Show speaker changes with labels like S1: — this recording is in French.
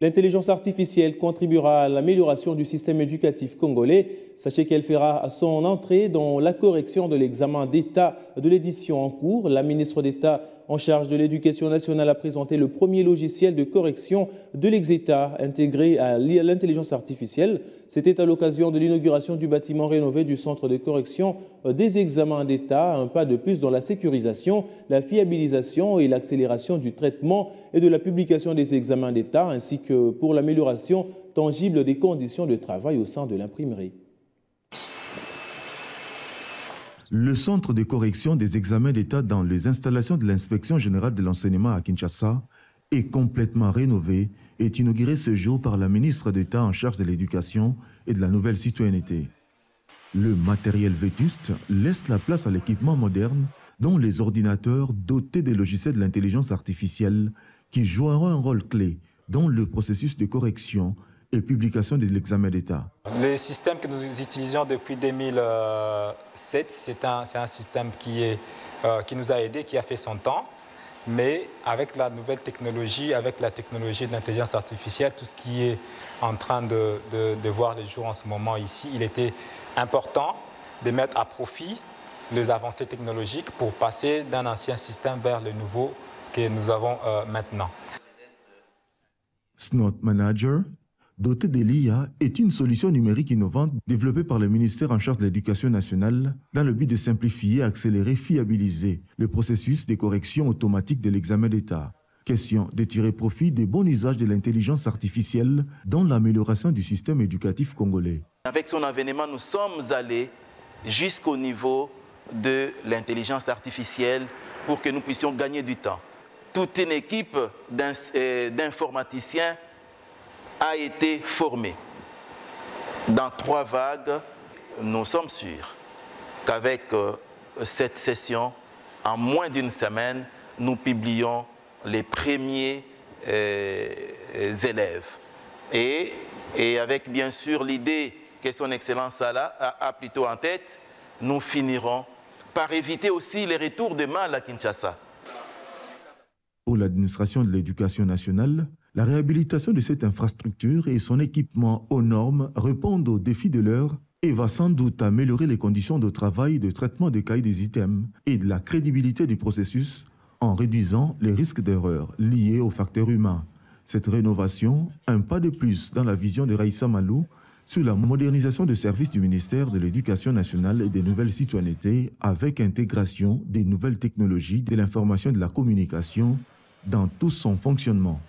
S1: L'intelligence artificielle contribuera à l'amélioration du système éducatif congolais. Sachez qu'elle fera son entrée dans la correction de l'examen d'État de l'édition en cours. La ministre d'État en charge de l'Éducation nationale a présenté le premier logiciel de correction de l'exéta intégré à l'intelligence artificielle. C'était à l'occasion de l'inauguration du bâtiment rénové du centre de correction des examens d'État, un pas de plus dans la sécurisation, la fiabilisation et l'accélération du traitement et de la publication des examens d'État, ainsi que pour l'amélioration tangible des conditions de travail au sein de l'imprimerie.
S2: Le centre de correction des examens d'État dans les installations de l'Inspection générale de l'enseignement à Kinshasa est complètement rénové et est inauguré ce jour par la ministre d'État en charge de l'éducation et de la nouvelle citoyenneté. Le matériel vétuste laisse la place à l'équipement moderne, dont les ordinateurs dotés des logiciels de l'intelligence artificielle qui joueront un rôle clé dans le processus de correction et publication de l'examen d'État.
S3: Le système que nous utilisons depuis 2007, c'est un système qui nous a aidés, qui a fait son temps. Mais avec la nouvelle technologie, avec la technologie de l'intelligence artificielle, tout ce qui est en train de voir les jours en ce moment ici, il était important de mettre à profit les avancées technologiques pour passer d'un ancien système vers le nouveau que nous avons maintenant.
S2: Snot Manager, doté de l'IA, est une solution numérique innovante développée par le ministère en charge de l'Éducation nationale dans le but de simplifier, accélérer, fiabiliser le processus de correction automatique de l'examen d'État. Question de tirer profit des bons usages de l'intelligence artificielle dans l'amélioration du système éducatif congolais.
S4: Avec son avènement, nous sommes allés jusqu'au niveau de l'intelligence artificielle pour que nous puissions gagner du temps. Toute une équipe d'informaticiens a été formée. Dans 3 vagues, nous sommes sûrs qu'avec cette session, en moins d'une semaine, nous publions les premiers élèves. Et avec bien sûr l'idée que son Excellence a plutôt en tête, nous finirons par éviter aussi les retours de mal à Kinshasa.
S2: Pour l'administration de l'éducation nationale, la réhabilitation de cette infrastructure et son équipement aux normes répondent aux défis de l'heure et va sans doute améliorer les conditions de travail et de traitement des cahiers des items et de la crédibilité du processus en réduisant les risques d'erreur liés aux facteurs humains. Cette rénovation, un pas de plus dans la vision de Raïssa Malou sur la modernisation des services du ministère de l'Éducation nationale et des nouvelles citoyennetés avec intégration des nouvelles technologies de l'information et de la communication dans tout son fonctionnement.